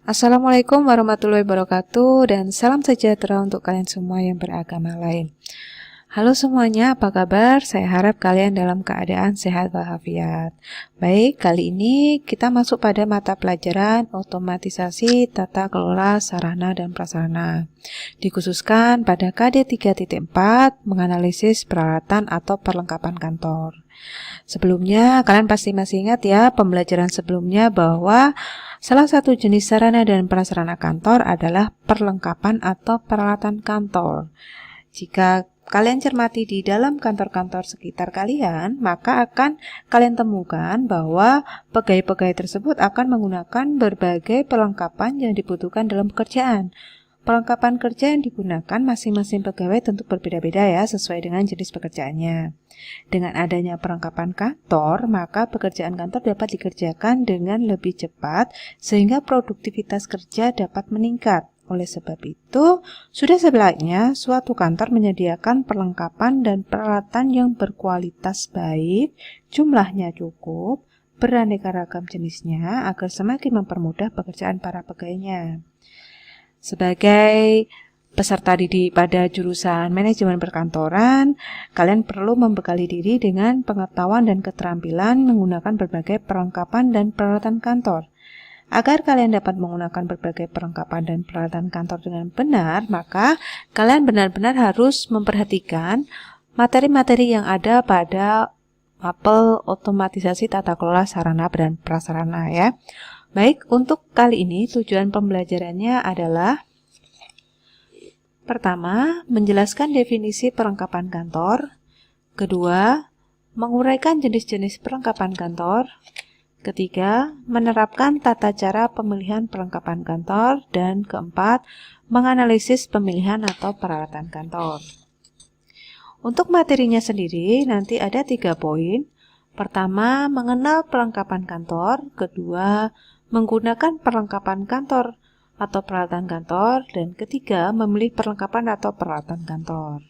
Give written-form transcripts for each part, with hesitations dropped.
Assalamualaikum warahmatullahi wabarakatuh dan salam sejahtera untuk kalian semua yang beragama lain. Halo semuanya, apa kabar? Saya harap kalian dalam keadaan sehat walafiat. Baik, kali ini kita masuk pada mata pelajaran otomatisasi tata kelola sarana dan prasarana. Dikhususkan pada KD 3.4 menganalisis peralatan atau perlengkapan kantor. Sebelumnya, kalian pasti masih ingat ya pembelajaran sebelumnya bahwa salah satu jenis sarana dan prasarana kantor adalah perlengkapan atau peralatan kantor. Jika kalian cermati di dalam kantor-kantor sekitar kalian, maka akan kalian temukan bahwa pegawai-pegawai tersebut akan menggunakan berbagai perlengkapan yang dibutuhkan dalam pekerjaan. Perlengkapan kerja yang digunakan masing-masing pegawai tentu berbeda-beda ya, sesuai dengan jenis pekerjaannya. Dengan adanya perlengkapan kantor, maka pekerjaan kantor dapat dikerjakan dengan lebih cepat sehingga produktivitas kerja dapat meningkat. Oleh sebab itu, sudah sebaiknya suatu kantor menyediakan perlengkapan dan peralatan yang berkualitas baik, jumlahnya cukup, beraneka ragam jenisnya agar semakin mempermudah pekerjaan para pegawainya. Sebagai peserta didik pada jurusan manajemen perkantoran, kalian perlu membekali diri dengan pengetahuan dan keterampilan menggunakan berbagai perlengkapan dan peralatan kantor. Agar kalian dapat menggunakan berbagai perlengkapan dan peralatan kantor dengan benar, maka kalian benar-benar harus memperhatikan materi-materi yang ada pada mapel otomatisasi tata kelola sarana dan prasarana ya. Baik, untuk kali ini tujuan pembelajarannya adalah pertama, menjelaskan definisi perlengkapan kantor. Kedua, menguraikan jenis-jenis perlengkapan kantor. Ketiga, menerapkan tata cara pemilihan perlengkapan kantor. Dan keempat, menganalisis pemilihan atau peralatan kantor. Untuk materinya sendiri, nanti ada 3 poin. Pertama, mengenal perlengkapan kantor. Kedua, menggunakan perlengkapan kantor atau peralatan kantor, dan ketiga, memilih perlengkapan atau peralatan kantor.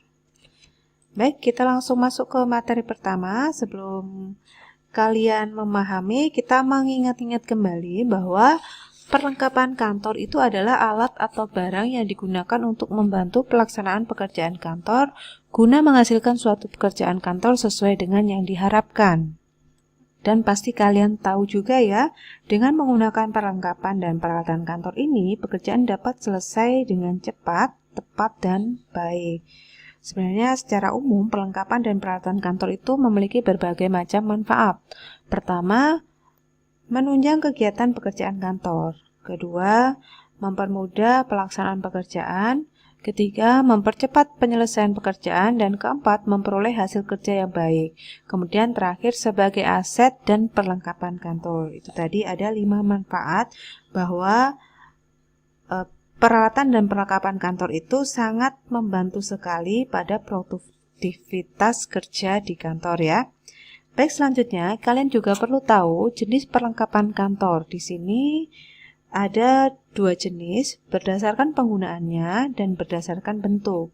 Baik, kita langsung masuk ke materi pertama. Sebelum kalian memahami, kita mengingat-ingat kembali bahwa perlengkapan kantor itu adalah alat atau barang yang digunakan untuk membantu pelaksanaan pekerjaan kantor guna menghasilkan suatu pekerjaan kantor sesuai dengan yang diharapkan. Dan pasti kalian tahu juga ya, dengan menggunakan perlengkapan dan peralatan kantor ini, pekerjaan dapat selesai dengan cepat, tepat, dan baik. Sebenarnya secara umum, perlengkapan dan peralatan kantor itu memiliki berbagai macam manfaat. Pertama, menunjang kegiatan pekerjaan kantor. Kedua, mempermudah pelaksanaan pekerjaan. Ketiga, mempercepat penyelesaian pekerjaan. Dan keempat, memperoleh hasil kerja yang baik. Kemudian terakhir, sebagai aset dan perlengkapan kantor. Itu tadi ada 5 manfaat bahwa peralatan dan perlengkapan kantor itu sangat membantu sekali pada produktivitas kerja di kantor ya. Baik, selanjutnya kalian juga perlu tahu jenis perlengkapan kantor. Di sini ada 2 jenis berdasarkan penggunaannya dan berdasarkan bentuk.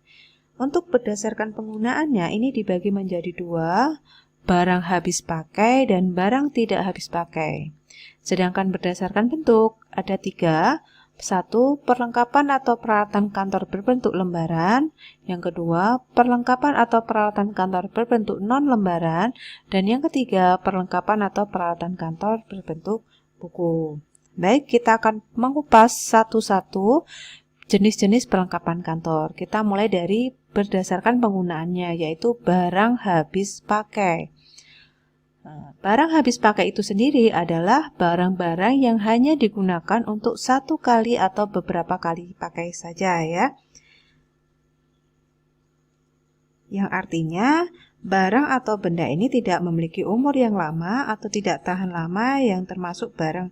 Untuk berdasarkan penggunaannya ini dibagi menjadi 2, barang habis pakai dan barang tidak habis pakai. Sedangkan berdasarkan bentuk ada 3. 1. Perlengkapan atau peralatan kantor berbentuk lembaran. Yang kedua, perlengkapan atau peralatan kantor berbentuk non-lembaran. Dan yang ketiga, perlengkapan atau peralatan kantor berbentuk buku. Baik, kita akan mengupas satu-satu jenis-jenis perlengkapan kantor. Kita mulai dari berdasarkan penggunaannya, yaitu barang habis pakai. Barang habis pakai itu sendiri adalah barang-barang yang hanya digunakan untuk 1 kali atau beberapa kali pakai saja ya. Yang artinya barang atau benda ini tidak memiliki umur yang lama atau tidak tahan lama, yang termasuk barang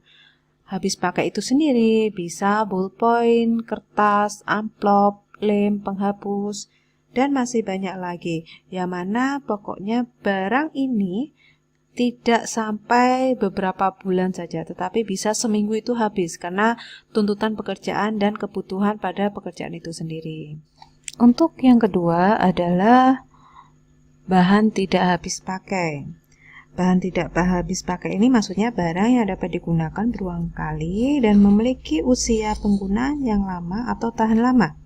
habis pakai itu sendiri bisa ballpoint, kertas, amplop, lem, penghapus, dan masih banyak lagi. Yang mana pokoknya barang ini tidak sampai beberapa bulan saja, tetapi bisa seminggu itu habis karena tuntutan pekerjaan dan kebutuhan pada pekerjaan itu sendiri. Untuk yang kedua adalah bahan tidak habis pakai. Bahan tidak habis pakai ini maksudnya barang yang dapat digunakan berulang kali dan memiliki usia penggunaan yang lama atau tahan lama.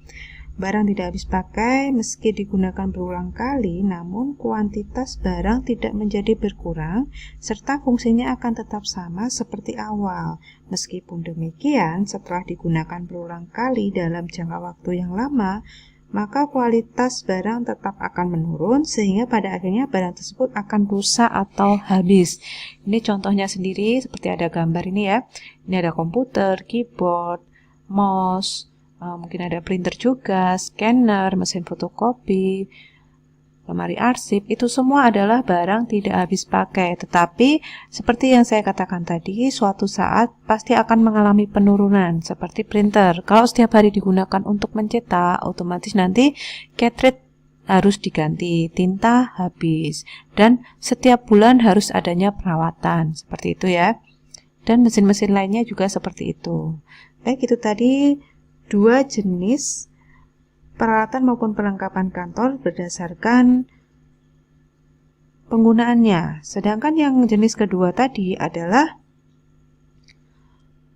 Barang tidak habis pakai meski digunakan berulang kali, namun kuantitas barang tidak menjadi berkurang serta fungsinya akan tetap sama seperti awal. Meskipun demikian, setelah digunakan berulang kali dalam jangka waktu yang lama, maka kualitas barang tetap akan menurun sehingga pada akhirnya barang tersebut akan rusak atau habis. Ini contohnya sendiri seperti ada gambar ini ya. Ini ada komputer, keyboard, mouse, mungkin ada printer juga, scanner, mesin fotokopi, lemari arsip, itu semua adalah barang tidak habis pakai. Tetapi seperti yang saya katakan tadi, suatu saat pasti akan mengalami penurunan seperti printer. Kalau setiap hari digunakan untuk mencetak, otomatis nanti cartridge harus diganti, tinta habis, dan setiap bulan harus adanya perawatan. Seperti itu ya. Dan mesin-mesin lainnya juga seperti itu. Baik, itu tadi 2 jenis peralatan maupun perlengkapan kantor berdasarkan penggunaannya. Sedangkan yang jenis kedua tadi adalah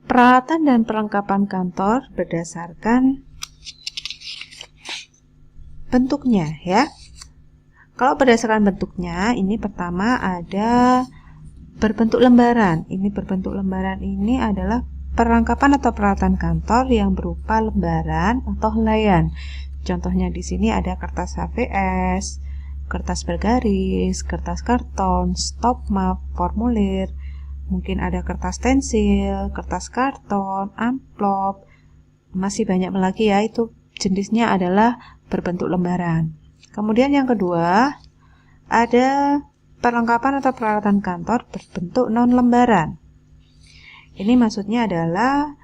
peralatan dan perlengkapan kantor berdasarkan bentuknya ya. Kalau berdasarkan bentuknya, ini pertama ada berbentuk lembaran. Ini berbentuk lembaran ini adalah perlengkapan atau peralatan kantor yang berupa lembaran atau helaian. Contohnya di sini ada kertas HVS, kertas bergaris, kertas karton, stop map, formulir, mungkin ada kertas stensil, kertas karton, amplop, masih banyak lagi ya, itu jenisnya adalah berbentuk lembaran. Kemudian yang kedua, ada perlengkapan atau peralatan kantor berbentuk non-lembaran. Ini maksudnya adalah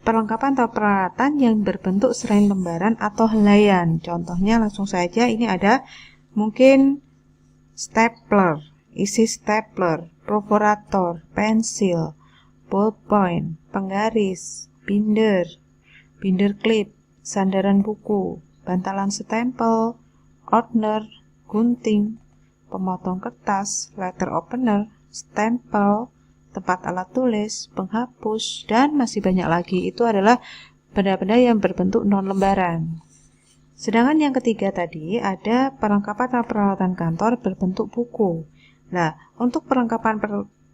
perlengkapan atau peralatan yang berbentuk selain lembaran atau helaian. Contohnya langsung saja ini ada mungkin stapler, isi stapler, perforator, pensil, ballpoint, penggaris, binder, binder klip, sandaran buku, bantalan stempel, ordner, gunting, pemotong kertas, letter opener, stempel, tempat alat tulis, penghapus, dan masih banyak lagi. Itu adalah benda-benda yang berbentuk non-lembaran. Sedangkan yang ketiga tadi ada perlengkapan atau peralatan kantor berbentuk buku. Nah, untuk perlengkapan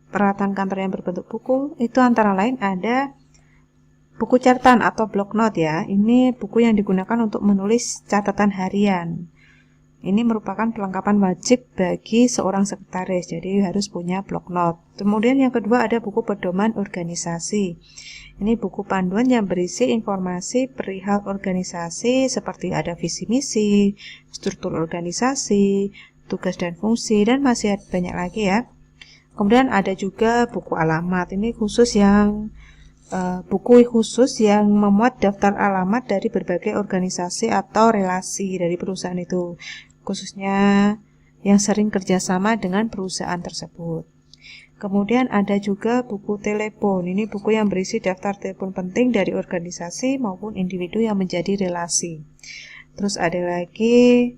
peralatan kantor yang berbentuk buku, itu antara lain ada buku catatan atau block note ya. Ini buku yang digunakan untuk menulis catatan harian. Ini merupakan perlengkapan wajib bagi seorang sekretaris, jadi harus punya block note. Kemudian yang kedua ada buku pedoman organisasi. Ini buku panduan yang berisi informasi perihal organisasi seperti ada visi misi, struktur organisasi, tugas dan fungsi, dan masih banyak lagi ya. Kemudian ada juga buku alamat. Ini khusus yang buku khusus yang memuat daftar alamat dari berbagai organisasi atau relasi dari perusahaan itu, khususnya yang sering kerjasama dengan perusahaan tersebut. Kemudian ada juga buku telepon. Ini buku yang berisi daftar telepon penting dari organisasi maupun individu yang menjadi relasi. Terus ada lagi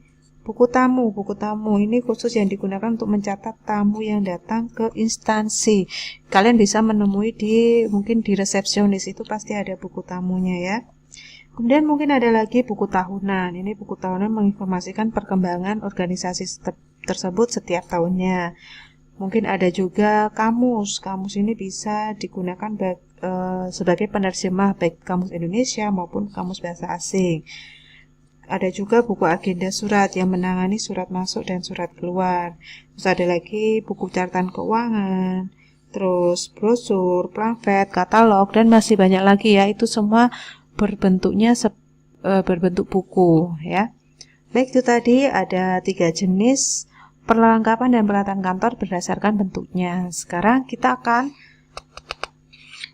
buku tamu. Buku tamu ini khusus yang digunakan untuk mencatat tamu yang datang ke instansi. Kalian bisa menemui mungkin di resepsionis itu pasti ada buku tamunya ya. Kemudian mungkin ada lagi buku tahunan. Ini buku tahunan menginformasikan perkembangan organisasi tersebut setiap tahunnya. Mungkin ada juga kamus. Kamus ini bisa digunakan sebagai penerjemah baik kamus Indonesia maupun kamus bahasa asing. Ada juga buku agenda surat yang menangani surat masuk dan surat keluar. Terus ada lagi buku catatan keuangan, terus brosur, pamflet, katalog, dan masih banyak lagi ya. Itu semua berbentuknya berbentuk buku ya. Baik, itu tadi ada 3 jenis perlengkapan dan peralatan kantor berdasarkan bentuknya. Sekarang kita akan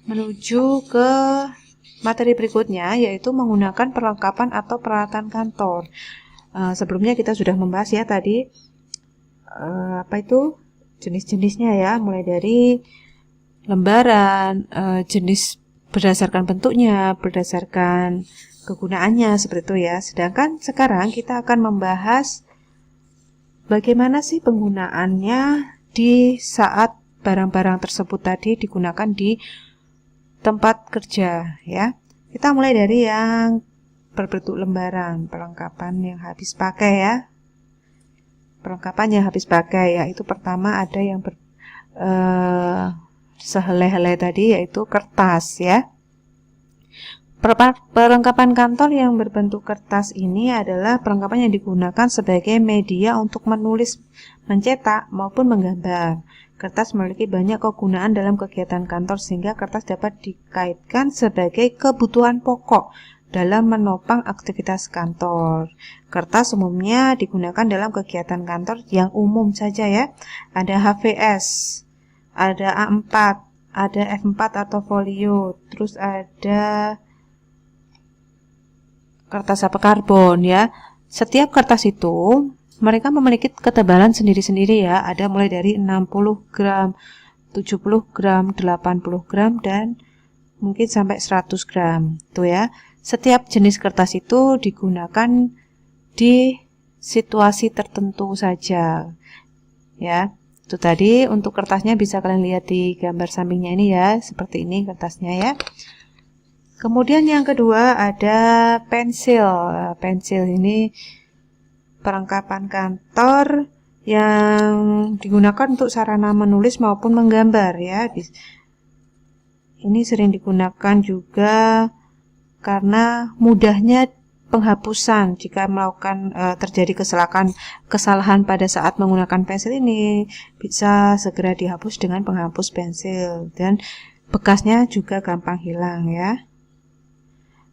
menuju ke materi berikutnya, yaitu menggunakan perlengkapan atau peralatan kantor. Sebelumnya kita sudah membahas ya tadi apa itu jenis-jenisnya ya, mulai dari lembaran, jenis berdasarkan bentuknya, berdasarkan kegunaannya, seperti itu ya. Sedangkan sekarang kita akan membahas bagaimana sih penggunaannya di saat barang-barang tersebut tadi digunakan di tempat kerja ya. Kita mulai dari yang berbentuk lembaran, perlengkapan yang habis pakai ya. Perlengkapan yang habis pakai yaitu pertama ada yang sehelai-helai tadi yaitu kertas ya. Perlengkapan kantor yang berbentuk kertas ini adalah perlengkapan yang digunakan sebagai media untuk menulis, mencetak, maupun menggambar. Kertas memiliki banyak kegunaan dalam kegiatan kantor sehingga kertas dapat dikaitkan sebagai kebutuhan pokok dalam menopang aktivitas kantor. Kertas umumnya digunakan dalam kegiatan kantor yang umum saja ya. Ada HVS, ada A4, ada F4 atau folio, terus ada kertas karbon ya. Setiap kertas itu mereka memiliki ketebalan sendiri-sendiri ya. Ada mulai dari 60 gram, 70 gram, 80 gram dan mungkin sampai 100 gram. Tuh ya. Setiap jenis kertas itu digunakan di situasi tertentu saja. Ya. Itu tadi untuk kertasnya bisa kalian lihat di gambar sampingnya ini ya. Seperti ini kertasnya ya. Kemudian yang kedua ada pensil. Pensil ini perlengkapan kantor yang digunakan untuk sarana menulis maupun menggambar ya. Ini sering digunakan juga karena mudahnya penghapusan jika melakukan terjadi kesalahan pada saat menggunakan pensil ini bisa segera dihapus dengan penghapus pensil dan bekasnya juga gampang hilang ya.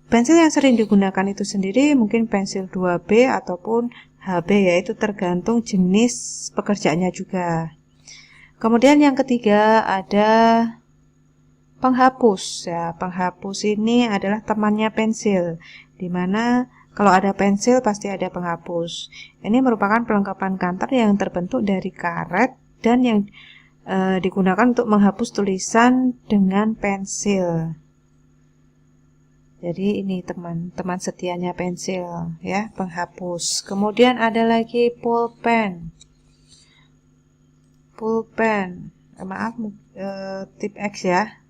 Pensil yang sering digunakan itu sendiri mungkin pensil 2B ataupun HB yaitu tergantung jenis pekerjaannya juga. Kemudian yang ketiga ada penghapus ya. Penghapus ini adalah temannya pensil, dimana kalau ada pensil pasti ada penghapus. Ini merupakan perlengkapan kantor yang terbentuk dari karet dan yang digunakan untuk menghapus tulisan dengan pensil. Jadi ini teman-teman setianya pensil ya, penghapus. Kemudian ada lagi pulpen. Pulpen, tip X ya.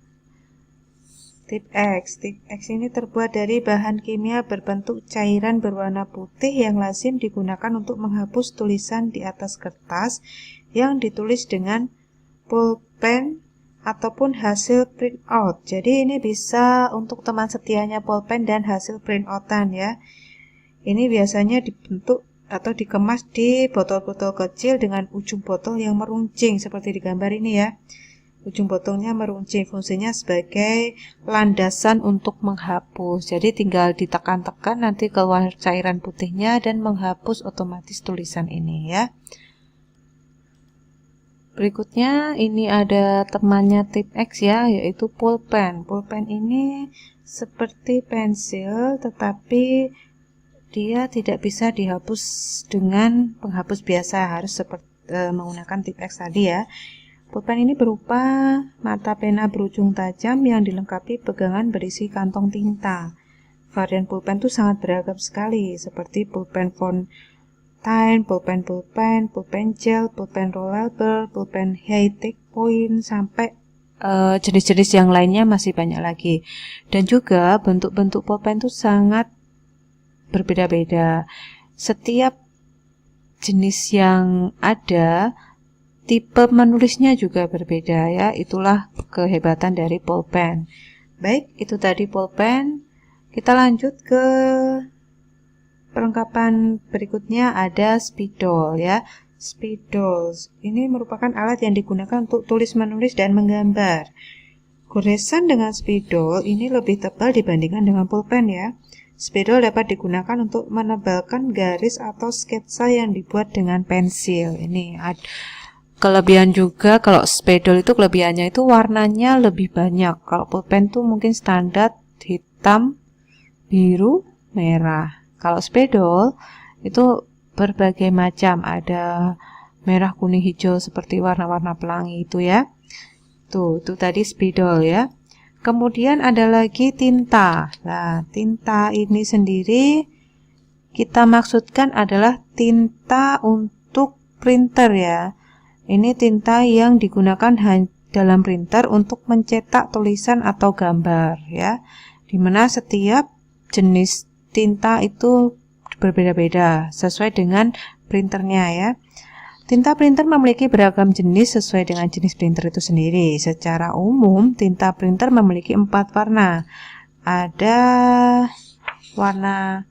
Tip X. Tip X ini terbuat dari bahan kimia berbentuk cairan berwarna putih yang lazim digunakan untuk menghapus tulisan di atas kertas yang ditulis dengan pulpen ataupun hasil print out. Jadi ini bisa untuk teman setianya pulpen dan hasil print outan ya. Ini biasanya dibentuk atau dikemas di botol-botol kecil dengan ujung botol yang meruncing seperti di gambar ini ya. Ujung botolnya meruncing, fungsinya sebagai landasan untuk menghapus. Jadi tinggal ditekan-tekan nanti keluar cairan putihnya dan menghapus otomatis tulisan ini ya. Berikutnya ini ada temannya tip X ya, yaitu pulpen. Pulpen ini seperti pensil tetapi dia tidak bisa dihapus dengan penghapus biasa, harus seperti menggunakan tip X tadi ya. Pulpen ini berupa mata pena berujung tajam yang dilengkapi pegangan berisi kantong tinta. Varian pulpen itu sangat beragam sekali, seperti pulpen fountain, pulpen gel, pulpen rollable, pulpen high-tech point, sampai jenis-jenis yang lainnya masih banyak lagi. Dan juga bentuk-bentuk pulpen itu sangat berbeda-beda. Setiap jenis yang ada, tipe menulisnya juga berbeda ya. Itulah kehebatan dari pulpen. Baik, itu tadi pulpen. Kita lanjut ke perlengkapan berikutnya, ada spidol ya. Spidol ini merupakan alat yang digunakan untuk tulis menulis dan menggambar. Goresan dengan spidol ini lebih tebal dibandingkan dengan pulpen ya. Spidol dapat digunakan untuk menebalkan garis atau sketsa yang dibuat dengan pensil. Ini kelebihan juga, kalau spidol itu kelebihannya itu warnanya lebih banyak. Kalau pulpen tuh mungkin standar hitam, biru, merah. Kalau spidol itu berbagai macam, ada merah, kuning, hijau seperti warna-warna pelangi itu ya. Tuh, itu tadi spidol ya. Kemudian ada lagi tinta. Nah, tinta ini sendiri kita maksudkan adalah tinta untuk printer ya. Ini tinta yang digunakan dalam printer untuk mencetak tulisan atau gambar ya. Dimana setiap jenis tinta itu berbeda-beda sesuai dengan printernya ya. Tinta printer memiliki beragam jenis sesuai dengan jenis printer itu sendiri. Secara umum, tinta printer memiliki 4 warna. Ada warna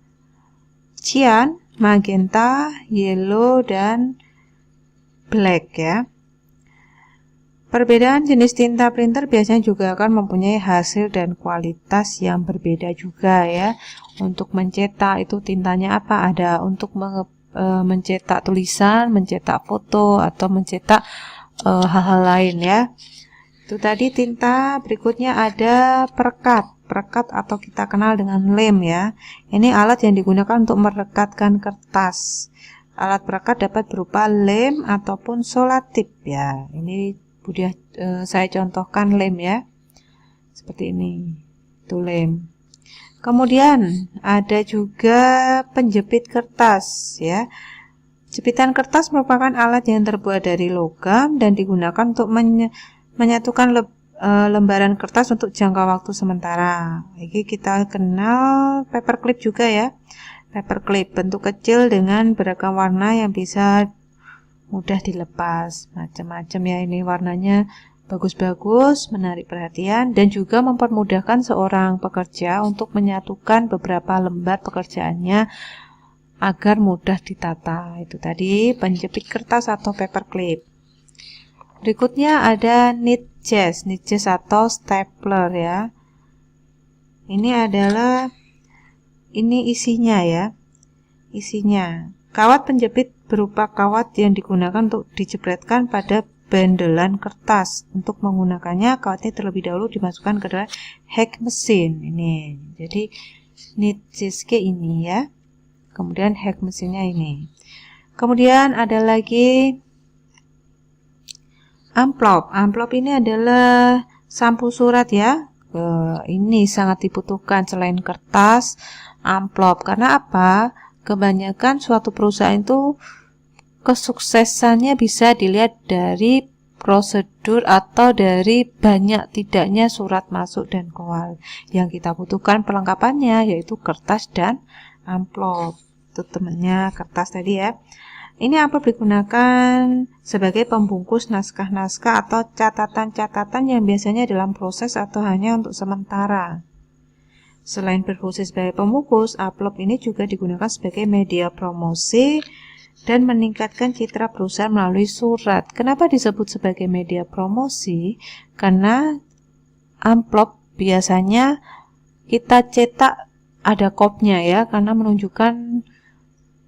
cyan, magenta, yellow, dan black ya. Perbedaan jenis tinta printer biasanya juga akan mempunyai hasil dan kualitas yang berbeda juga ya. Untuk mencetak itu tintanya apa? Ada untuk mencetak tulisan, mencetak foto, atau mencetak hal-hal lain ya. Itu tadi tinta. Berikutnya ada perekat. Perekat atau kita kenal dengan lem ya. Ini alat yang digunakan untuk merekatkan kertas. Alat perekat dapat berupa lem ataupun solatip ya. Ini saya contohkan lem ya. Seperti ini. Itu lem. Kemudian ada juga penjepit kertas ya. Jepitan kertas merupakan alat yang terbuat dari logam dan digunakan untuk menyatukan lembaran kertas untuk jangka waktu sementara. Ini kita kenal paperclip juga ya. Paperclip bentuk kecil dengan beragam warna yang bisa mudah dilepas. Macam-macam ya, ini warnanya bagus-bagus, menarik perhatian, dan juga mempermudahkan seorang pekerja untuk menyatukan beberapa lembar pekerjaannya agar mudah ditata. Itu tadi penjepit kertas atau paperclip. Berikutnya ada nitjes atau stapler ya. Ini adalah isinya ya. Isinya kawat penjepit berupa kawat yang digunakan untuk dijepretkan pada bandelan kertas. Untuk menggunakannya, kawatnya terlebih dahulu dimasukkan ke dalam hex mesin. Ini. Jadi nitjes ini ya. Kemudian hex mesinnya ini. Kemudian ada lagi amplop. Amplop ini adalah sampul surat ya. Ini sangat dibutuhkan selain kertas, amplop. Karena apa? Kebanyakan suatu perusahaan itu kesuksesannya bisa dilihat dari prosedur atau dari banyak tidaknya surat masuk dan keluar. Yang kita butuhkan perlengkapannya yaitu kertas dan amplop. Itu temannya kertas tadi ya. Ini amplop digunakan sebagai pembungkus naskah-naskah atau catatan-catatan yang biasanya dalam proses atau hanya untuk sementara. Selain berfungsi sebagai pembungkus, amplop ini juga digunakan sebagai media promosi dan meningkatkan citra perusahaan melalui surat. Kenapa disebut sebagai media promosi? Karena amplop biasanya kita cetak ada kopnya ya, karena menunjukkan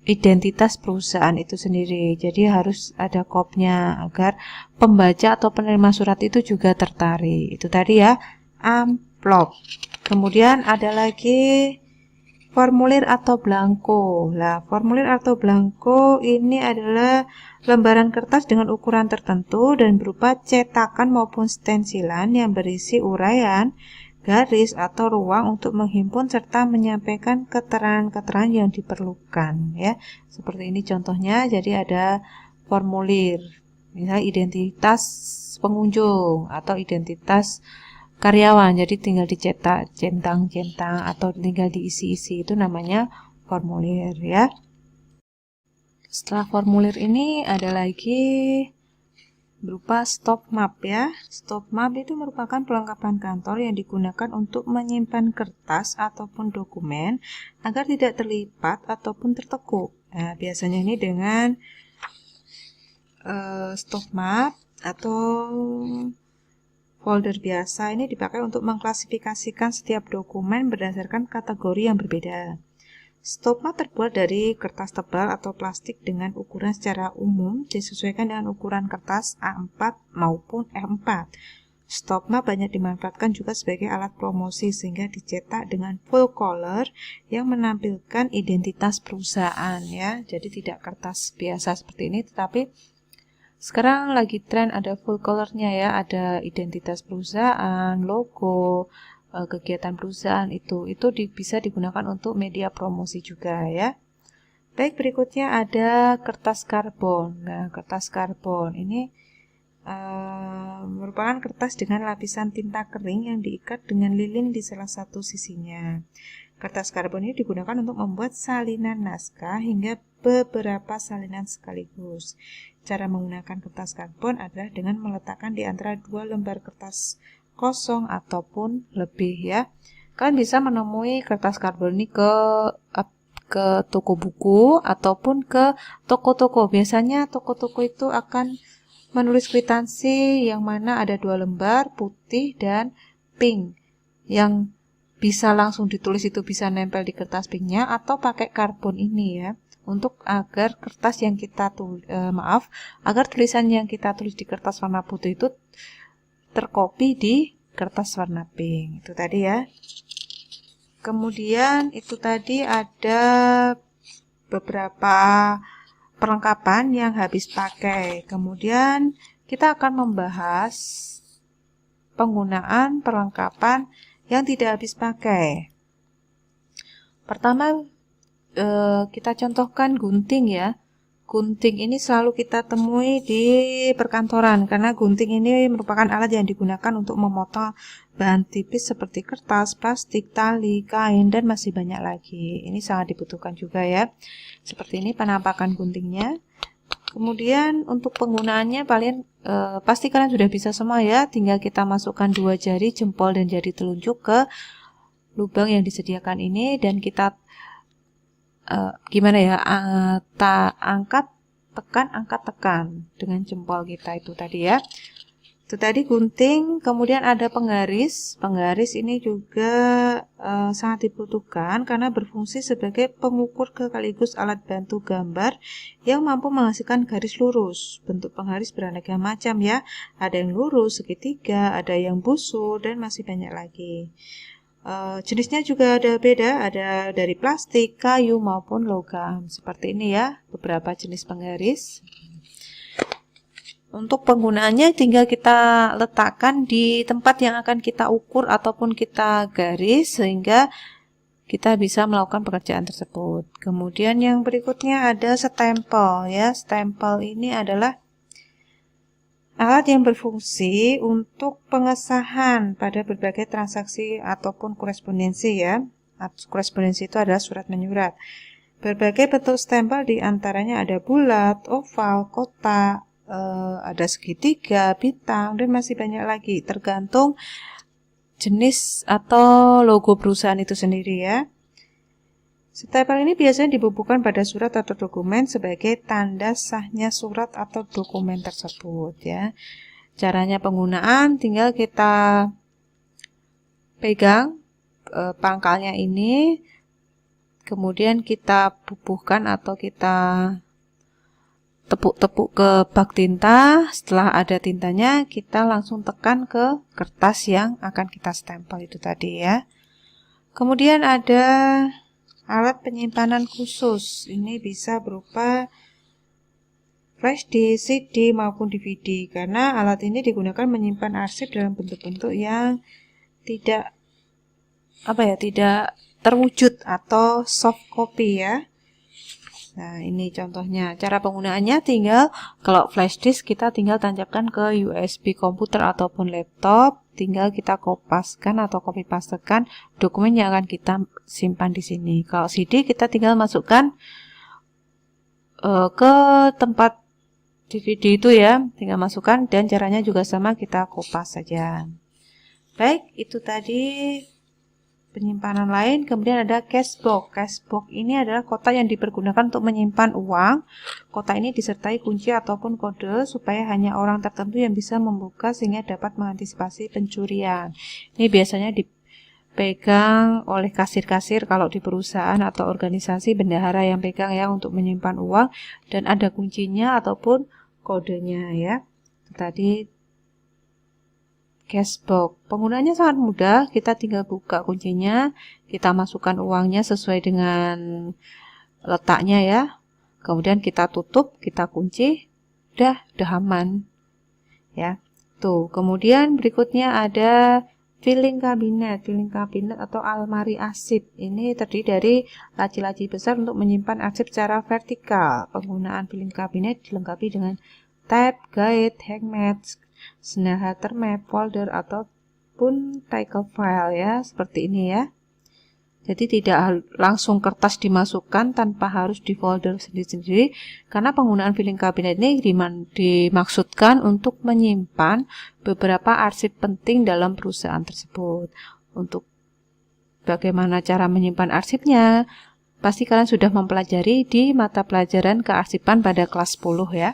identitas perusahaan itu sendiri. Jadi harus ada kopnya agar pembaca atau penerima surat itu juga tertarik. Itu tadi ya, amplop. Kemudian ada lagi formulir atau blanko. Nah, formulir atau blanko ini adalah lembaran kertas dengan ukuran tertentu dan berupa cetakan maupun stensilan yang berisi uraian, garis, atau ruang untuk menghimpun serta menyampaikan keterangan-keterangan yang diperlukan ya. Seperti ini contohnya. Jadi ada formulir, misalnya identitas pengunjung atau identitas karyawan, jadi tinggal dicetak centang-centang atau tinggal diisi-isi, itu namanya formulir ya. Setelah formulir ini ada lagi berupa stop map ya. Stop map itu merupakan perlengkapan kantor yang digunakan untuk menyimpan kertas ataupun dokumen agar tidak terlipat ataupun tertekuk. Nah, biasanya ini dengan stop map atau folder biasa ini dipakai untuk mengklasifikasikan setiap dokumen berdasarkan kategori yang berbeda. Stop map terbuat dari kertas tebal atau plastik dengan ukuran secara umum disesuaikan dengan ukuran kertas A4 maupun F4. Stop map banyak dimanfaatkan juga sebagai alat promosi sehingga dicetak dengan full color yang menampilkan identitas perusahaan ya. Jadi tidak kertas biasa seperti ini, tetapi sekarang lagi tren ada full colornya ya, ada identitas perusahaan, logo, kegiatan perusahaan itu bisa digunakan untuk media promosi juga ya. Baik, berikutnya ada kertas karbon. Nah, kertas karbon ini merupakan kertas dengan lapisan tinta kering yang diikat dengan lilin di salah satu sisinya. Kertas karbon ini digunakan untuk membuat salinan naskah hingga beberapa salinan sekaligus. Cara menggunakan kertas karbon adalah dengan meletakkan di antara dua lembar kertas kosong ataupun lebih ya. Kalian bisa menemui kertas karbon ini ke toko buku ataupun ke toko-toko. Biasanya toko-toko itu akan menulis kwitansi yang mana ada 2 lembar, putih dan pink. Yang bisa langsung ditulis itu bisa nempel di kertas pinknya atau pakai karbon ini ya. Untuk agar kertas yang kita agar tulisan yang kita tulis di kertas warna putih itu terkopi di kertas warna pink. Itu tadi ya. Kemudian itu tadi ada beberapa perlengkapan yang habis pakai. Kemudian kita akan membahas penggunaan perlengkapan yang tidak habis pakai. Pertama, kita contohkan gunting ya. Gunting ini selalu kita temui di perkantoran karena gunting ini merupakan alat yang digunakan untuk memotong bahan tipis seperti kertas, plastik, tali, kain, dan masih banyak lagi. Ini sangat dibutuhkan juga ya. Seperti ini penampakan guntingnya. Kemudian untuk penggunaannya pasti kalian sudah bisa semua ya. Tinggal kita masukkan 2 jari jempol dan jari telunjuk ke lubang yang disediakan ini dan kita angkat tekan dengan jempol kita itu tadi ya. Itu tadi gunting. Kemudian ada penggaris. Penggaris ini juga sangat dibutuhkan karena berfungsi sebagai pengukur sekaligus alat bantu gambar yang mampu menghasilkan garis lurus. Bentuk penggaris beraneka macam ya. Ada yang lurus, segitiga, ada yang busur, dan masih banyak lagi. Jenisnya juga ada beda, ada dari plastik, kayu maupun logam. Seperti ini ya, beberapa jenis penggaris. Untuk penggunaannya tinggal kita letakkan di tempat yang akan kita ukur ataupun kita garis sehingga kita bisa melakukan pekerjaan tersebut. Kemudian yang berikutnya ada stempel ya. Stempel ini adalah alat yang berfungsi untuk pengesahan pada berbagai transaksi ataupun korespondensi ya. Korespondensi itu adalah surat menyurat. Berbagai bentuk stempel diantaranya ada bulat, oval, kotak, ada segitiga, bintang, dan masih banyak lagi. Tergantung jenis atau logo perusahaan itu sendiri ya. Stempel ini biasanya dibubuhkan pada surat atau dokumen sebagai tanda sahnya surat atau dokumen tersebut ya. Caranya penggunaan tinggal kita pegang pangkalnya ini, kemudian kita bubuhkan atau kita tepuk-tepuk ke bak tinta. Setelah ada tintanya, kita langsung tekan ke kertas yang akan kita stempel itu tadi ya. Kemudian ada alat penyimpanan khusus. Ini bisa berupa flash disk, CD maupun DVD karena alat ini digunakan menyimpan arsip dalam bentuk-bentuk yang tidak terwujud atau soft copy ya. Nah, ini contohnya. Cara penggunaannya kalau flash disk kita tinggal tancapkan ke USB komputer ataupun laptop. Tinggal kita kopaskan atau copy pastekan dokumen yang akan kita simpan di sini. Kalau CD kita tinggal masukkan ke tempat DVD itu ya, tinggal masukkan dan caranya juga sama, kita kopas saja. Baik, itu tadi penyimpanan lain. Kemudian ada cashbox. Cashbox ini adalah kotak yang dipergunakan untuk menyimpan uang. Kotak ini disertai kunci ataupun kode supaya hanya orang tertentu yang bisa membuka sehingga dapat mengantisipasi pencurian. Ini biasanya dipegang oleh kasir-kasir kalau di perusahaan atau organisasi, bendahara yang pegang ya untuk menyimpan uang, dan ada kuncinya ataupun kodenya ya. Tadi cashbox. Penggunaannya sangat mudah, kita tinggal buka kuncinya, kita masukkan uangnya sesuai dengan letaknya ya. Kemudian kita tutup, kita kunci, udah aman. Ya. Tuh, kemudian berikutnya ada Filing kabinet atau almari arsip. Ini terdiri dari laci-laci besar untuk menyimpan arsip secara vertikal. Penggunaan filing kabinet dilengkapi dengan tab, guide, hangmat, Snellhatter map, folder, ataupun title file ya, seperti ini ya. Jadi tidak langsung kertas dimasukkan tanpa harus di folder sendiri-sendiri, karena penggunaan filing kabinet ini dimaksudkan untuk menyimpan beberapa arsip penting dalam perusahaan tersebut. Untuk bagaimana cara menyimpan arsipnya, pasti kalian sudah mempelajari di mata pelajaran kearsipan pada kelas 10 ya.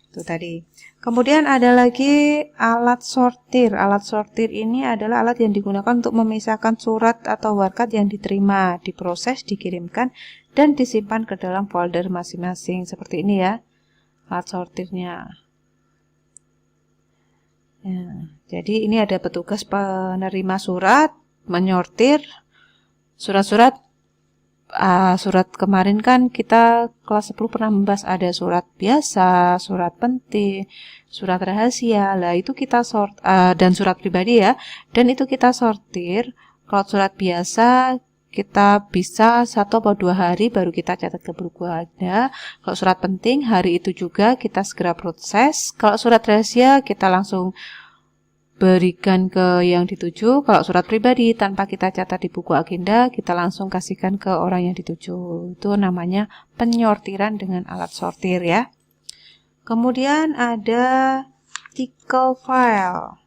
Itu tadi. Kemudian ada lagi alat sortir. Alat sortir ini adalah alat yang digunakan untuk memisahkan surat atau warkat yang diterima, diproses, dikirimkan, dan disimpan ke dalam folder masing-masing. Seperti ini ya, alat sortirnya. Ya, jadi ini ada petugas penerima surat, menyortir surat-surat. Surat kemarin kan kita kelas 10 pernah membahas ada surat biasa, surat penting, surat rahasia. Lah itu kita dan surat pribadi ya. Dan itu kita sortir. Kalau surat biasa kita bisa 1 atau 2 hari baru kita catat ke buku ada. Kalau surat penting hari itu juga kita segera proses. Kalau surat rahasia kita langsung berikan ke yang dituju. Kalau surat pribadi tanpa kita catat di buku agenda, kita langsung kasihkan ke orang yang dituju. Itu namanya penyortiran dengan alat sortir ya. Kemudian ada tickle file.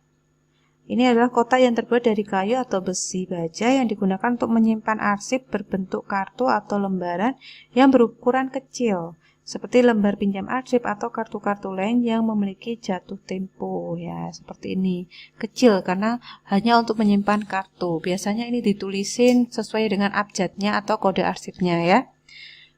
Ini adalah kotak yang terbuat dari kayu atau besi baja yang digunakan untuk menyimpan arsip berbentuk kartu atau lembaran yang berukuran kecil, seperti lembar pinjam arsip atau kartu-kartu lain yang memiliki jatuh tempo ya, seperti ini. Kecil karena hanya untuk menyimpan kartu. Biasanya ini ditulisin sesuai dengan abjadnya atau kode arsipnya ya.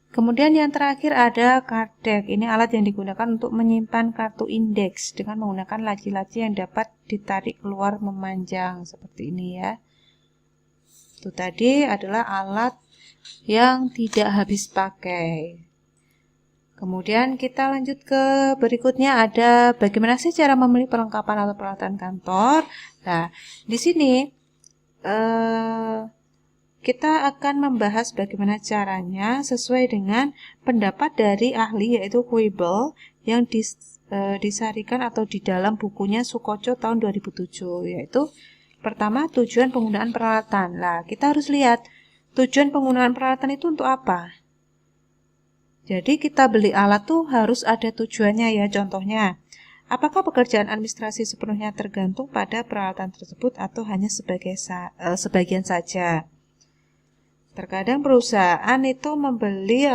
Kemudian yang terakhir ada card deck. Ini alat yang digunakan untuk menyimpan kartu indeks dengan menggunakan laci-laci yang dapat ditarik keluar memanjang seperti ini ya. Itu tadi adalah alat yang tidak habis pakai. Kemudian kita lanjut ke berikutnya, ada bagaimana sih cara membeli perlengkapan atau peralatan kantor. Nah, di sini kita akan membahas bagaimana caranya sesuai dengan pendapat dari ahli yaitu Kuibel yang disarikan atau di dalam bukunya Sukoco tahun 2007, yaitu pertama tujuan penggunaan peralatan. Nah, kita harus lihat tujuan penggunaan peralatan itu untuk apa. Jadi kita beli alat tuh harus ada tujuannya ya. Contohnya, apakah pekerjaan administrasi sepenuhnya tergantung pada peralatan tersebut atau hanya sebagian saja? Terkadang perusahaan itu membeli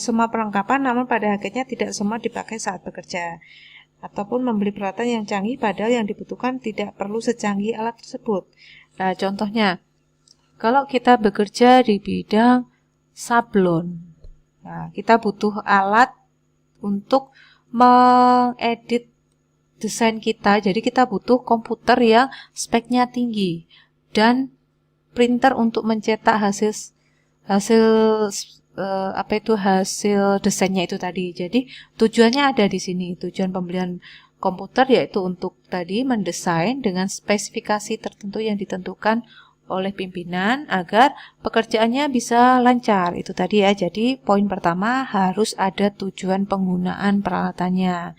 semua perlengkapan namun pada akhirnya tidak semua dipakai saat bekerja. Ataupun membeli peralatan yang canggih padahal yang dibutuhkan tidak perlu secanggih alat tersebut. Nah, contohnya, kalau kita bekerja di bidang sablon, nah, kita butuh alat untuk mengedit desain kita. Jadi kita butuh komputer yang speknya tinggi dan printer untuk mencetak hasil desainnya itu tadi. Jadi tujuannya ada di sini. Tujuan pembelian komputer yaitu untuk tadi mendesain dengan spesifikasi tertentu yang ditentukan oleh pimpinan agar pekerjaannya bisa lancar. Itu tadi ya. Jadi poin pertama harus ada tujuan penggunaan peralatannya.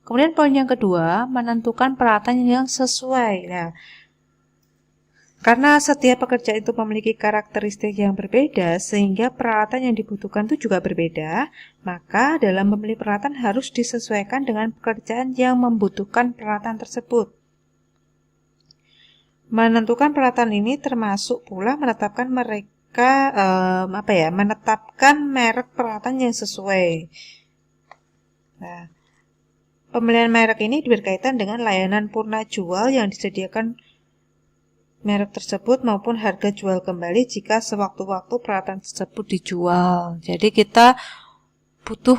Kemudian poin yang kedua, menentukan peralatan yang sesuai. Nah, karena setiap pekerjaan itu memiliki karakteristik yang berbeda sehingga peralatan yang dibutuhkan itu juga berbeda, maka dalam memilih peralatan harus disesuaikan dengan pekerjaan yang membutuhkan peralatan tersebut. Menentukan peralatan ini termasuk pula menetapkan menetapkan merek peralatan yang sesuai. Nah, pemilihan merek ini berkaitan dengan layanan purna jual yang disediakan merek tersebut maupun harga jual kembali jika sewaktu-waktu peralatan tersebut dijual. Jadi kita butuh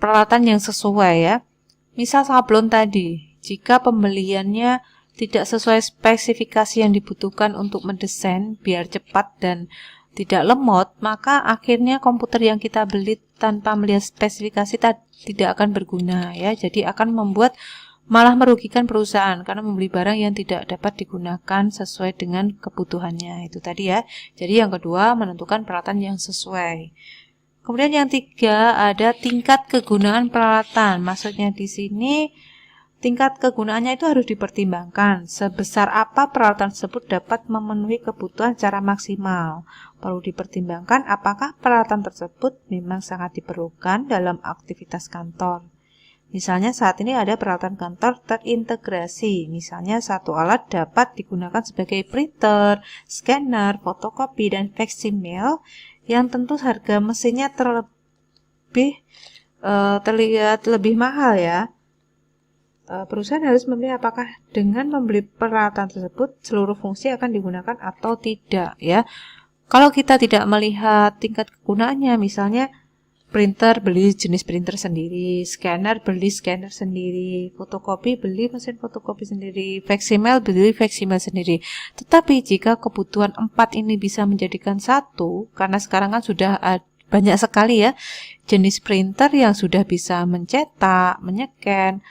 peralatan yang sesuai ya. Misal sablon tadi, jika pembeliannya tidak sesuai spesifikasi yang dibutuhkan untuk mendesain biar cepat dan tidak lemot, maka akhirnya komputer yang kita beli tanpa melihat spesifikasi tidak akan berguna ya. Jadi akan membuat malah merugikan perusahaan karena membeli barang yang tidak dapat digunakan sesuai dengan kebutuhannya. Itu tadi ya. Jadi yang kedua, menentukan peralatan yang sesuai. Kemudian yang tiga, ada tingkat kegunaan peralatan. Maksudnya di sini tingkat kegunaannya itu harus dipertimbangkan. Sebesar apa peralatan tersebut dapat memenuhi kebutuhan secara maksimal. Perlu dipertimbangkan apakah peralatan tersebut memang sangat diperlukan dalam aktivitas kantor. Misalnya saat ini ada peralatan kantor terintegrasi. Misalnya satu alat dapat digunakan sebagai printer, scanner, fotokopi, dan faksimil yang tentu harga mesinnya terlihat lebih mahal ya. Perusahaan harus memilih apakah dengan membeli peralatan tersebut seluruh fungsi akan digunakan atau tidak ya. Kalau kita tidak melihat tingkat kegunaannya, misalnya printer beli jenis printer sendiri, scanner beli scanner sendiri, fotokopi beli mesin fotokopi sendiri, faksimil beli faksimil sendiri. Tetapi jika kebutuhan 4 ini bisa menjadikan satu, karena sekarang kan sudah banyak sekali ya jenis printer yang sudah bisa mencetak, menyeken,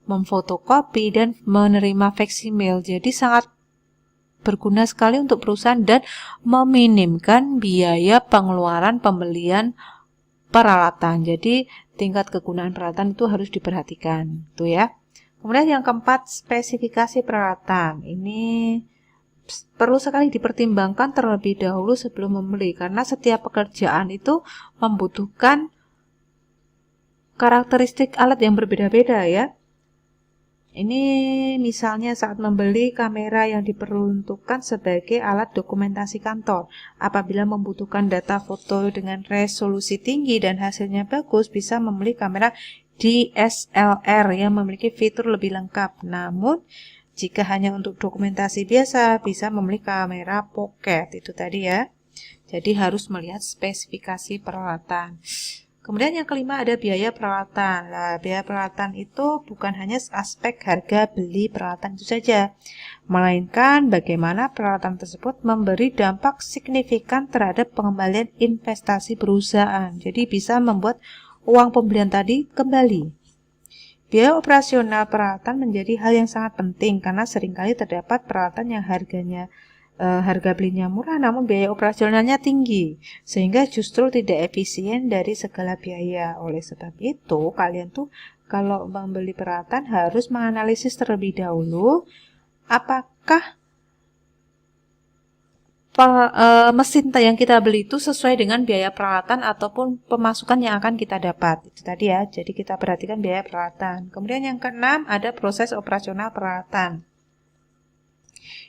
memfotokopi, dan menerima faksimil. Jadi sangat berguna sekali untuk perusahaan dan meminimkan biaya pengeluaran pembelian peralatan. Jadi tingkat kegunaan peralatan itu harus diperhatikan, tuh ya. Kemudian yang keempat, spesifikasi peralatan. Ini perlu sekali dipertimbangkan terlebih dahulu sebelum membeli karena setiap pekerjaan itu membutuhkan karakteristik alat yang berbeda-beda ya. Ini misalnya saat membeli kamera yang diperuntukkan sebagai alat dokumentasi kantor. Apabila membutuhkan data foto dengan resolusi tinggi dan hasilnya bagus, bisa membeli kamera DSLR yang memiliki fitur lebih lengkap. Namun, jika hanya untuk dokumentasi biasa, bisa membeli kamera pocket. Itu tadi ya. Jadi harus melihat spesifikasi peralatan. Kemudian yang kelima ada biaya peralatan. Nah, biaya peralatan itu bukan hanya aspek harga beli peralatan itu saja, melainkan bagaimana peralatan tersebut memberi dampak signifikan terhadap pengembalian investasi perusahaan. Jadi bisa membuat uang pembelian tadi kembali. Biaya operasional peralatan menjadi hal yang sangat penting karena seringkali terdapat peralatan yang harga belinya murah namun biaya operasionalnya tinggi sehingga justru tidak efisien dari segala biaya. Oleh sebab itu kalian tuh kalau membeli peralatan harus menganalisis terlebih dahulu apakah mesin yang kita beli itu sesuai dengan biaya peralatan ataupun pemasukan yang akan kita dapat. Itu tadi ya, jadi kita perhatikan biaya peralatan. Kemudian yang keenam ada proses operasional peralatan.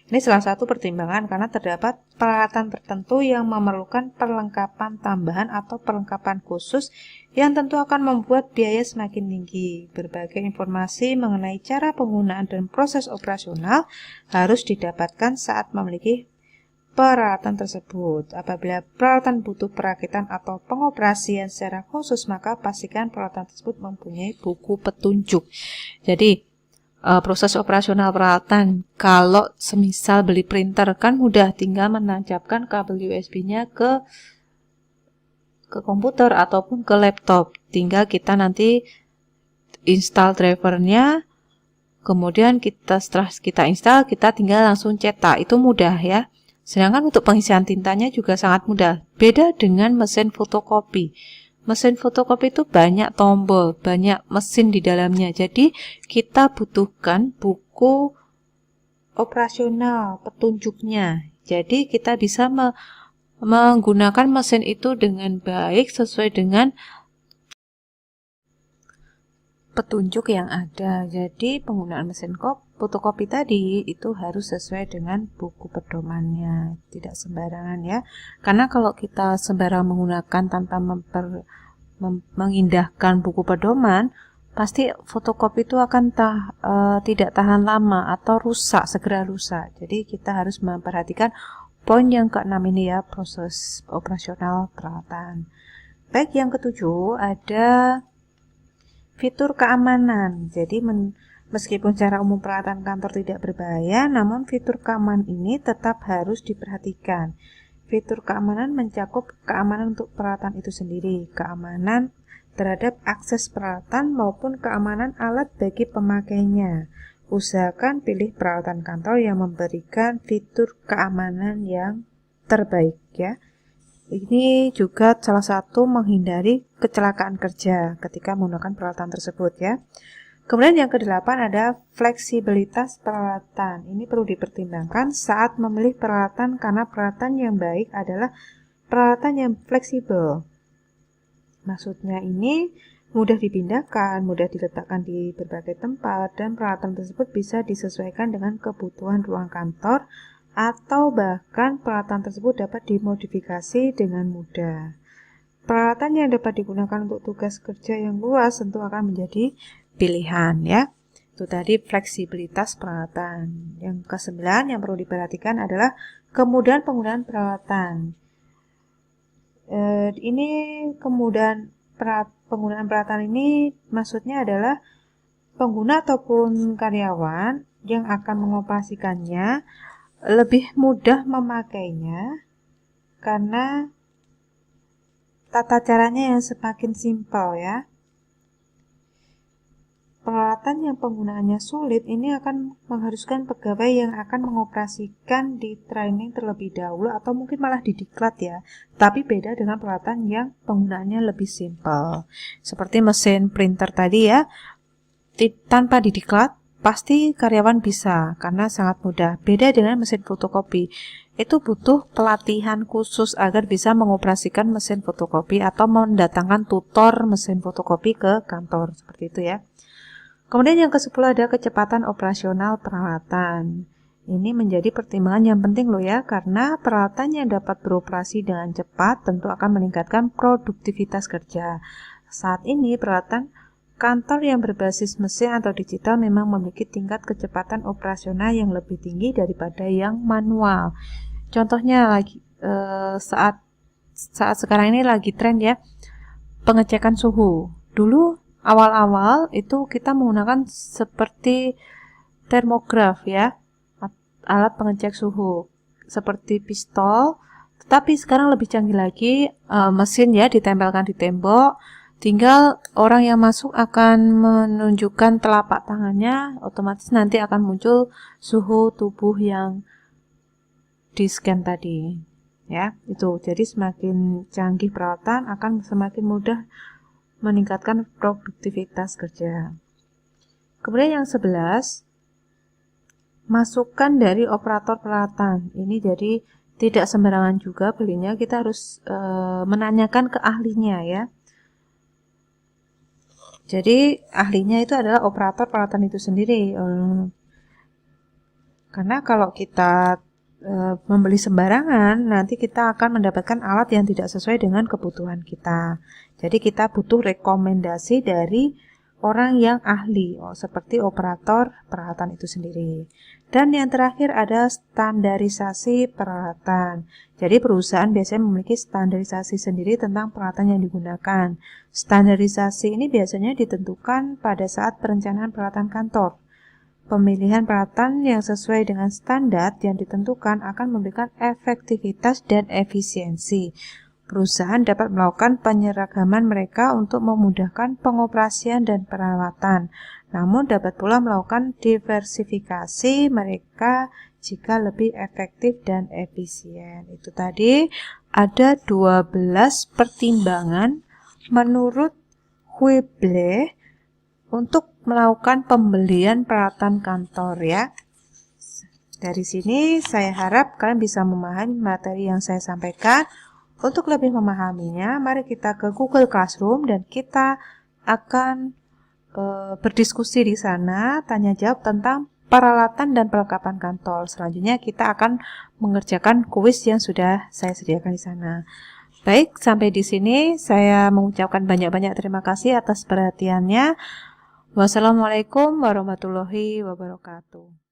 Ini salah satu pertimbangan karena terdapat peralatan tertentu yang memerlukan perlengkapan tambahan atau perlengkapan khusus yang tentu akan membuat biaya semakin tinggi. Berbagai informasi mengenai cara penggunaan dan proses operasional harus didapatkan saat memiliki peralatan tersebut. Apabila peralatan butuh perakitan atau pengoperasian secara khusus, maka pastikan peralatan tersebut mempunyai buku petunjuk. Jadi, proses operasional peralatan, kalau semisal beli printer kan mudah, tinggal menancapkan kabel USB-nya ke komputer ataupun ke laptop. Tinggal kita nanti install drivernya, kemudian setelah kita install, kita tinggal langsung cetak. Itu mudah ya. Sedangkan untuk pengisian tintanya juga sangat mudah. Beda dengan mesin fotokopi. Mesin fotokopi itu banyak tombol, banyak mesin di dalamnya. Jadi kita butuhkan buku operasional, petunjuknya. Jadi kita bisa menggunakan mesin itu dengan baik sesuai dengan petunjuk yang ada. Jadi penggunaan mesin fotokopi tadi itu harus sesuai dengan buku pedomannya, tidak sembarangan ya. Karena kalau kita sembarang menggunakan tanpa mengindahkan buku pedoman, pasti fotokopi itu akan tidak tahan lama atau segera rusak. Jadi kita harus memperhatikan poin yang keenam ini ya, proses operasional peralatan. Baik, yang ketujuh ada fitur keamanan. Jadi meskipun secara umum peralatan kantor tidak berbahaya, namun fitur keamanan ini tetap harus diperhatikan. Fitur keamanan mencakup keamanan untuk peralatan itu sendiri, keamanan terhadap akses peralatan maupun keamanan alat bagi pemakainya. Usahakan pilih peralatan kantor yang memberikan fitur keamanan yang terbaik ya. Ini juga salah satu menghindari kecelakaan kerja ketika menggunakan peralatan tersebut ya. Kemudian yang ke-8 ada fleksibilitas peralatan. Ini perlu dipertimbangkan saat memilih peralatan karena peralatan yang baik adalah peralatan yang fleksibel. Maksudnya ini mudah dipindahkan, mudah diletakkan di berbagai tempat, dan peralatan tersebut bisa disesuaikan dengan kebutuhan ruang kantor atau bahkan peralatan tersebut dapat dimodifikasi dengan mudah. Peralatan yang dapat digunakan untuk tugas kerja yang luas tentu akan menjadi pilihan ya. Itu tadi fleksibilitas peralatan. Yang ke-9 yang perlu diperhatikan adalah kemudahan penggunaan peralatan. Ini kemudahan penggunaan peralatan ini maksudnya adalah pengguna ataupun karyawan yang akan mengoperasikannya lebih mudah memakainya karena tata caranya yang semakin simpel ya. Peralatan yang penggunaannya sulit ini akan mengharuskan pegawai yang akan mengoperasikan di training terlebih dahulu atau mungkin malah didiklat ya. Tapi beda dengan peralatan yang penggunaannya lebih simpel. Seperti mesin printer tadi ya, tanpa didiklat pasti karyawan bisa karena sangat mudah. Beda dengan mesin fotokopi. Itu butuh pelatihan khusus agar bisa mengoperasikan mesin fotokopi atau mendatangkan tutor mesin fotokopi ke kantor. Seperti itu ya. Kemudian yang ke-10 ada kecepatan operasional peralatan. Ini menjadi pertimbangan yang penting loh ya, karena peralatan yang dapat beroperasi dengan cepat tentu akan meningkatkan produktivitas kerja. Saat ini peralatan kantor yang berbasis mesin atau digital memang memiliki tingkat kecepatan operasional yang lebih tinggi daripada yang manual. Contohnya lagi saat sekarang ini lagi tren ya, pengecekan suhu. Dulu awal-awal itu kita menggunakan seperti termograf ya, alat pengecek suhu seperti pistol, tetapi sekarang lebih canggih lagi, mesin ya ditempelkan di tembok, tinggal orang yang masuk akan menunjukkan telapak tangannya, otomatis nanti akan muncul suhu tubuh yang di scan tadi ya. Itu jadi semakin canggih peralatan akan semakin mudah meningkatkan produktivitas kerja. Kemudian yang 11, masukan dari operator peralatan. Ini jadi tidak sembarangan juga belinya, kita harus menanyakan ke ahlinya ya. Jadi ahlinya itu adalah operator peralatan itu sendiri. Karena kalau kita membeli sembarangan, nanti kita akan mendapatkan alat yang tidak sesuai dengan kebutuhan kita. Jadi kita butuh rekomendasi dari orang yang ahli, seperti operator peralatan itu sendiri. Dan yang terakhir ada standarisasi peralatan. Jadi perusahaan biasanya memiliki standarisasi sendiri tentang peralatan yang digunakan. Standarisasi ini biasanya ditentukan pada saat perencanaan peralatan kantor. Pemilihan peralatan yang sesuai dengan standar yang ditentukan akan memberikan efektivitas dan efisiensi. Perusahaan dapat melakukan penyeragaman mereka untuk memudahkan pengoperasian dan perawatan. Namun dapat pula melakukan diversifikasi mereka jika lebih efektif dan efisien. Itu tadi ada 12 pertimbangan menurut Huible untuk melakukan pembelian peralatan kantor ya. Dari sini saya harap kalian bisa memahami materi yang saya sampaikan. Untuk lebih memahaminya, mari kita ke Google Classroom dan kita akan berdiskusi di sana, tanya jawab tentang peralatan dan perlengkapan kantor. Selanjutnya kita akan mengerjakan kuis yang sudah saya sediakan di sana. Baik, sampai di sini saya mengucapkan banyak-banyak terima kasih atas perhatiannya. Wassalamualaikum warahmatullahi wabarakatuh.